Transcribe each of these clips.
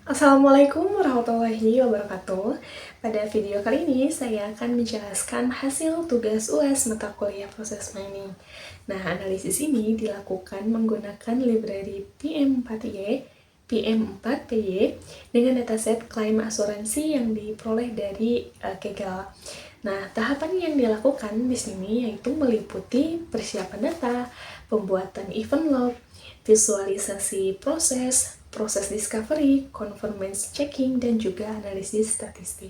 Assalamualaikum warahmatullahi wabarakatuh. Pada video kali ini saya akan menjelaskan hasil tugas UAS mata kuliah proses mining. Nah, analisis ini dilakukan menggunakan library PM4Y, PM4PY dengan dataset klaim asuransi yang diperoleh dari Kaggle. Nah, tahapan yang dilakukan di sini yaitu meliputi persiapan data, pembuatan event log, visualisasi proses discovery, conformance checking, dan juga analisis statistik.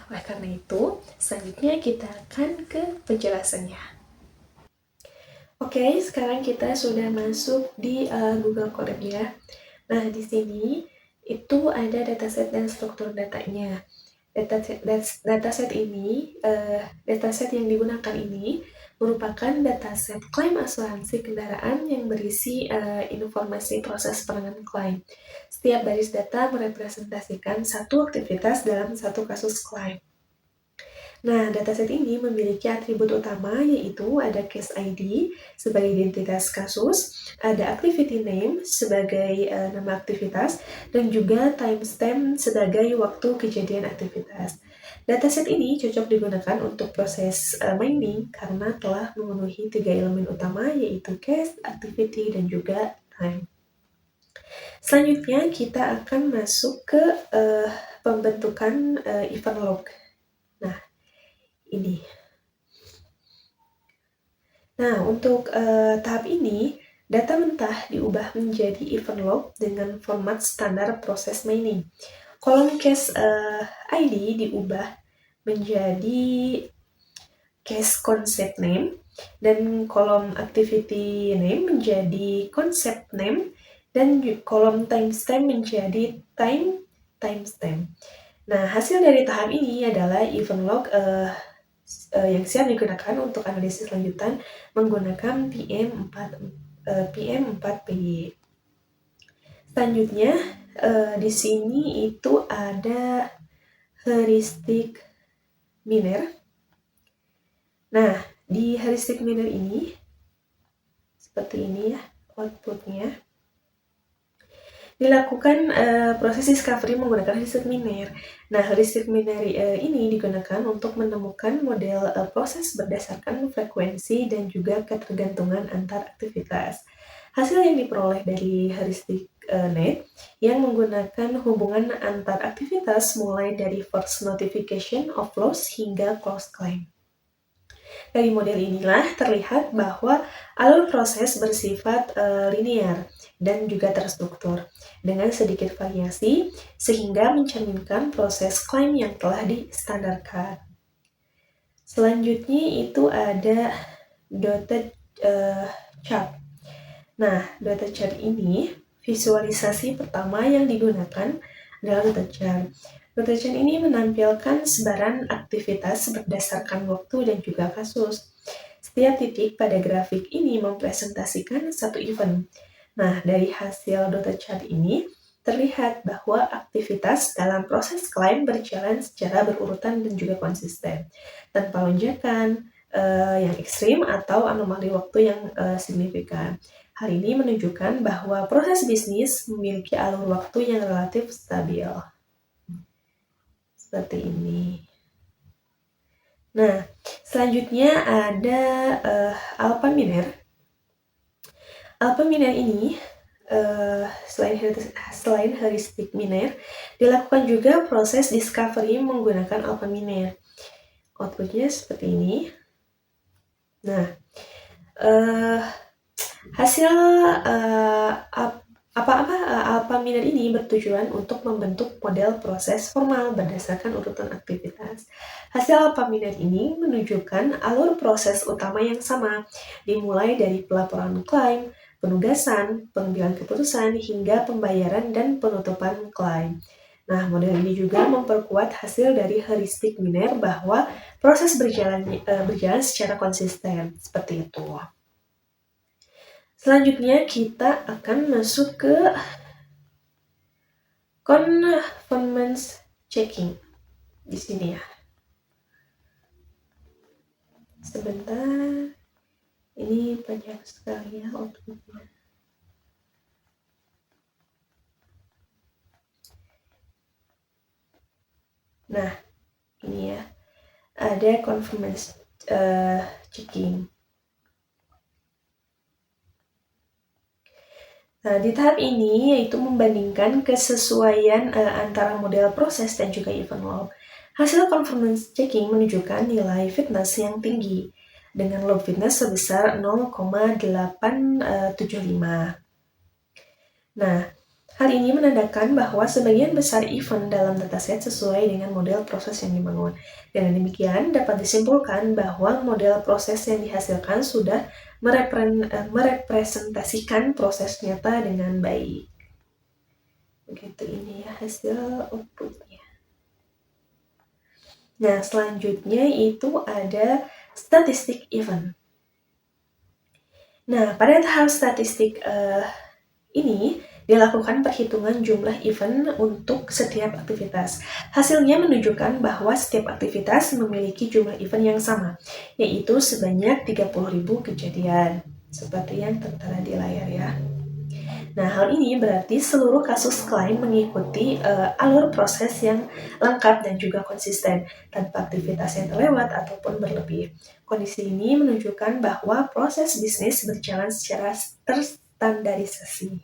Oleh karena itu, selanjutnya kita akan ke penjelasannya. Oke, sekarang kita sudah masuk di Google Colab ya. Nah, di sini itu ada dataset dan struktur datanya. Dataset yang digunakan ini merupakan dataset klaim asuransi kendaraan yang berisi informasi proses penanganan klaim. Setiap baris data merepresentasikan satu aktivitas dalam satu kasus klaim. Nah, dataset ini memiliki atribut utama yaitu ada case ID sebagai identitas kasus, ada activity name sebagai nama aktivitas, dan juga timestamp sebagai waktu kejadian aktivitas. Dataset ini cocok digunakan untuk proses mining karena telah memenuhi 3 elemen utama yaitu case, activity, dan juga time. Selanjutnya kita akan masuk ke pembentukan event log. Nah, ini. Nah, untuk tahap ini, data mentah diubah menjadi event log dengan format standar proses mining. Kolom case ID diubah menjadi case concept name, dan kolom activity name menjadi concept name, dan kolom timestamp menjadi timestamp. Nah, hasil dari tahap ini adalah event log yang siap digunakan untuk analisis lanjutan menggunakan PM4PY. Selanjutnya di sini itu ada heuristik miner. Nah, di heuristik miner ini seperti ini ya outputnya. Dilakukan proses discovery menggunakan heuristik miner. Nah, heuristik miner ini digunakan untuk menemukan model proses berdasarkan frekuensi dan juga ketergantungan antar aktivitas. Hasil yang diperoleh dari heuristik net yang menggunakan hubungan antar aktivitas mulai dari first notification of loss hingga close claim. Dari model inilah terlihat bahwa alur proses bersifat linear dan juga terstruktur dengan sedikit variasi sehingga mencerminkan proses klaim yang telah distandarkan. Selanjutnya itu ada dotted chart. Nah, dotted chart ini visualisasi pertama yang digunakan adalah dotted chart. Dotted chart ini menampilkan sebaran aktivitas berdasarkan waktu dan juga kasus. Setiap titik pada grafik ini mempresentasikan satu event. Nah, dari hasil dotted chart ini terlihat bahwa aktivitas dalam proses klaim berjalan secara berurutan dan juga konsisten, tanpa lonjakan yang ekstrim atau anomali waktu yang signifikan. Hal ini menunjukkan bahwa proses bisnis memiliki alur waktu yang relatif stabil. Seperti ini. Nah, selanjutnya ada alpha miner. Alpha miner ini selain heuristik miner, dilakukan juga proses discovery menggunakan alpha miner. Outputnya seperti ini. Nah, hasil alpha miner ini bertujuan untuk membentuk model proses formal berdasarkan urutan aktivitas. Hasil alpha miner ini menunjukkan alur proses utama yang sama, dimulai dari pelaporan klaim, penugasan, pengambilan keputusan, hingga pembayaran dan penutupan klaim. Nah, model ini juga memperkuat hasil dari heuristik miner bahwa proses berjalan secara konsisten, seperti itu. Selanjutnya kita akan masuk ke conformance checking di sini ya. Sebentar, ini panjang sekali ya outputnya. Nah, ini ya, ada confirmation checking. Nah, di tahap ini yaitu membandingkan kesesuaian antara model proses dan juga event log. Hasil confirmance checking menunjukkan nilai fitness yang tinggi dengan log fitness sebesar 0,875. Nah, hal ini menandakan bahwa sebagian besar event dalam dataset sesuai dengan model proses yang dibangun. Dengan demikian, dapat disimpulkan bahwa model proses yang dihasilkan sudah merepresentasikan proses nyata dengan baik. Begitu ini ya hasil outputnya. Nah, selanjutnya itu ada statistik event. Nah, pada tahap statistik ini dilakukan perhitungan jumlah event untuk setiap aktivitas. Hasilnya menunjukkan bahwa setiap aktivitas memiliki jumlah event yang sama, yaitu sebanyak 30.000 kejadian, seperti yang tertera di layar ya. Nah, hal ini berarti seluruh kasus klaim mengikuti alur proses yang lengkap dan juga konsisten, tanpa aktivitas yang terlewat ataupun berlebih. Kondisi ini menunjukkan bahwa proses bisnis berjalan secara terstandarisasi.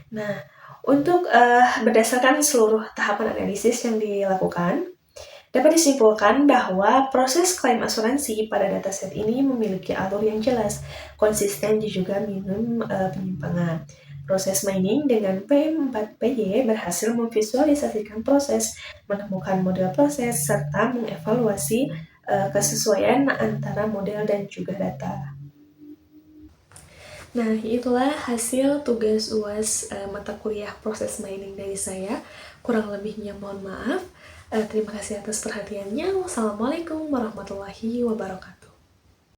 Nah, untuk berdasarkan seluruh tahapan analisis yang dilakukan, dapat disimpulkan bahwa proses klaim asuransi pada dataset ini memiliki alur yang jelas, konsisten dan juga minim penyimpangan. Proses mining dengan P4PY berhasil memvisualisasikan proses, menemukan model proses, serta mengevaluasi kesesuaian antara model dan juga data. Nah, itulah hasil tugas UAS mata kuliah proses mining dari saya. Kurang lebihnya mohon maaf. Terima kasih atas perhatiannya. Wassalamualaikum warahmatullahi wabarakatuh.